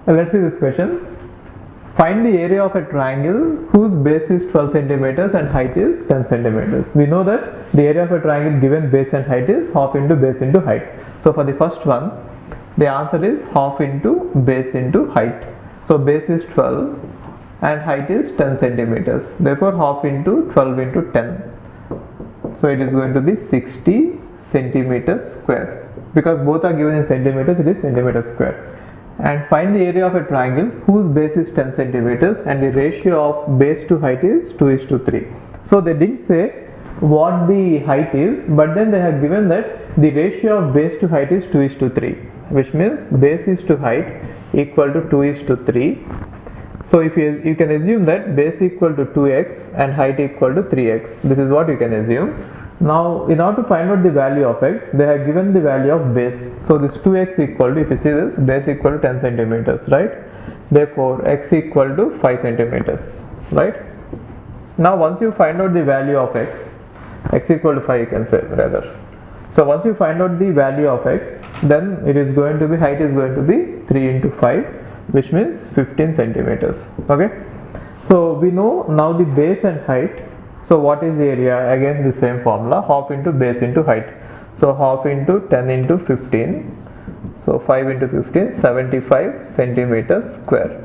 Let's see this question. Find the area of a triangle whose base is 12 centimeters and height is 10 centimeters. We know that the area of a triangle given base and height is half into base into height. So for the first one, the answer is half into base into height. So base is 12 and height is 10 centimeters. Therefore half into 12 into 10. So it is going to be 60 centimeters square. Because both are given in centimeters, it is centimeters square. And find the area of a triangle whose base is 10 centimeters and the ratio of base to height is 2:3. So they didn't say what the height is, but then they have given that the ratio of base to height is 2:3, which means base is to height equal to 2:3. So if you can assume that base equal to 2x and height equal to 3x. This is what you can assume. Now in order to find out the value of x, they have given the value of base. So this 2x equal to, if you see this, base equal to 10 centimeters, right? Therefore x equal to 5 centimeters, right? Now once you find out the value of x equal to 5 you can say rather. So once you find out the value of x, then it is going to be, height is going to be 3 into 5, which means 15 centimeters, okay? So we know now the base and height. So what is the area? Again the same formula, half into base into height. So half into 10 into 15. So 5 into 15, 75 centimeters square.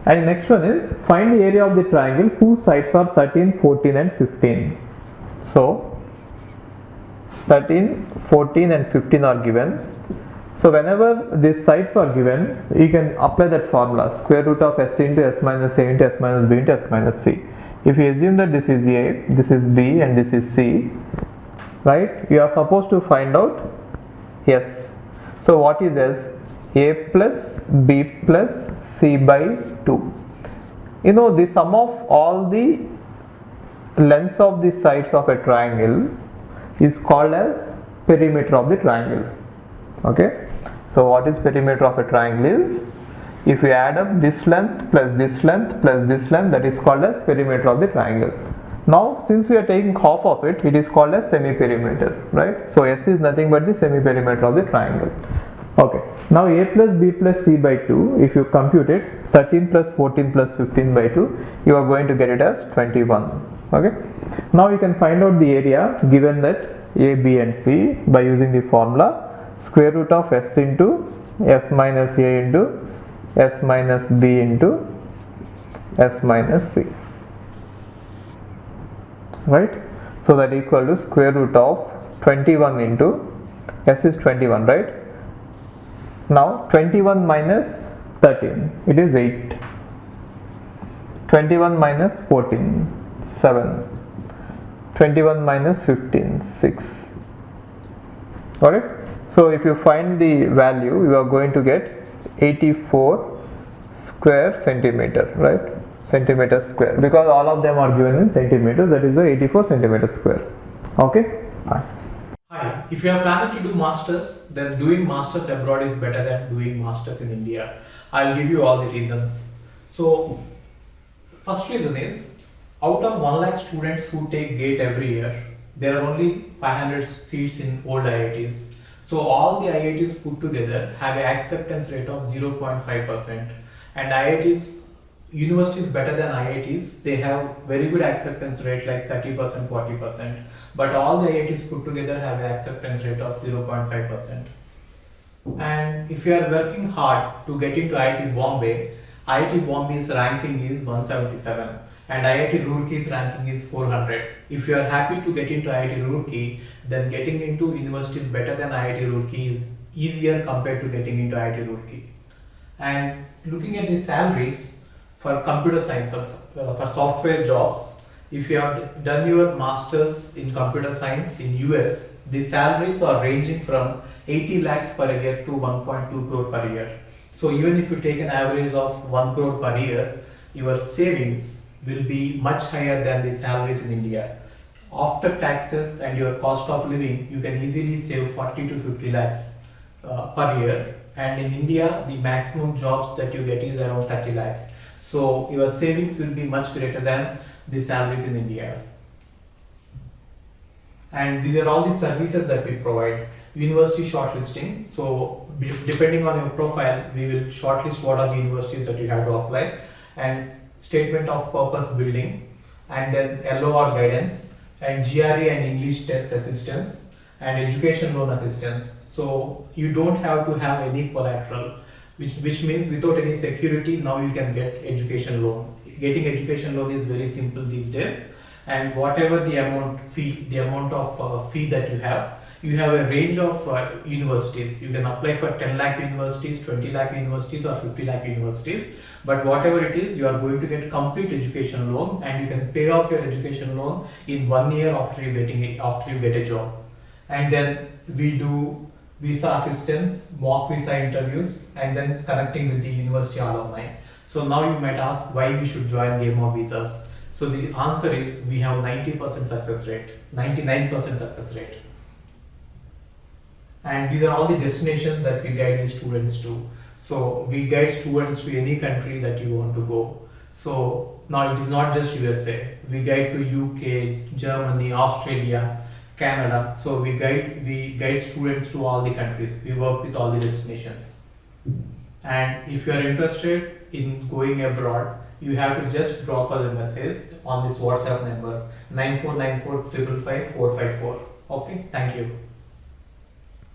And the next one is find the area of the triangle whose sides are 13, 14 and 15. So 13, 14 and 15 are given. So whenever these sides are given, you can apply that formula, square root of s into s minus a into s minus b into s minus c. If you assume that this is a, this is b and this is c, right, you are supposed to find out s. So what is s? A plus b plus c by 2. You know, the sum of all the lengths of the sides of a triangle is called as perimeter of the triangle. Okay, so what is perimeter of a triangle is, if you add up this length plus this length plus this length, that is called as perimeter of the triangle. Now since we are taking half of it, it is called as semi-perimeter, right? So s is nothing but the semi-perimeter of the triangle. Okay, now a plus b plus c by 2, if you compute it, 13 plus 14 plus 15 by 2, you are going to get it as 21. Okay, now you can find out the area given that a, b and c by using the formula square root of s into s minus a into s minus b into s minus c, right? So that equal to square root of 21 into s is 21, right? Now 21 minus 13, it is 8. 21 minus 14, 7. 21 minus 15, 6. Got it? So if you find the value, you are going to get 84 square centimeter, right? Centimeter square, because all of them are given in centimeters, that is the 84 centimeter square. Okay, fine. Hi, if you are planning to do masters, then doing masters abroad is better than doing masters in India. I'll give you all the reasons. So first reason is, out of 1 lakh students who take GATE every year, there are only 500 seats in old IITs. So all the IITs put together have an acceptance rate of 0.5%, and IITs, universities better than IITs, they have very good acceptance rate like 30%, 40%, but all the IITs put together have an acceptance rate of 0.5%. And if you are working hard to get into IIT Bombay's ranking is 177 and IIT Roorkey's ranking is 400. If you are happy to get into IIT Roorkey, then getting into universities better than IIT Roorkey is easier compared to getting into IIT Roorkey. And looking at the salaries for computer science, for software jobs, if you have done your masters in computer science in US, the salaries are ranging from 80 lakhs per year to 1.2 crore per year. So even if you take an average of 1 crore per year, your savings will be much higher than the salaries in India. After taxes and your cost of living, you can easily save 40 to 50 lakhs per year. And in India, the maximum jobs that you get is around 30 lakhs. So your savings will be much greater than the salaries in India. And these are all the services that we provide. University shortlisting. So depending on your profile, we will shortlist what are the universities that you have to apply, and statement of purpose building, and then LOR guidance, and GRE and English test assistance, and education loan assistance. So you don't have to have any collateral, which means without any security, now you can get education loan. Getting education loan is very simple these days, and whatever the amount of fee that you have a range of universities. You can apply for 10 lakh universities, 20 lakh universities, or 50 lakh universities. But whatever it is, you are going to get complete education loan, and you can pay off your education loan in 1 year after you get a job. And then we do visa assistance, mock visa interviews, and then connecting with the university alumni. So now you might ask why we should join Game of Visas. So the answer is we have 90% success rate, 99% success rate. And these are all the destinations that we guide the students to. So we guide students to any country that you want to go. So now it is not just USA. We guide to UK, Germany, Australia, Canada. So we guide students to all the countries. We work with all the destinations. And if you are interested in going abroad, you have to just drop us a message on this WhatsApp number 9494 555 454. Okay, thank you.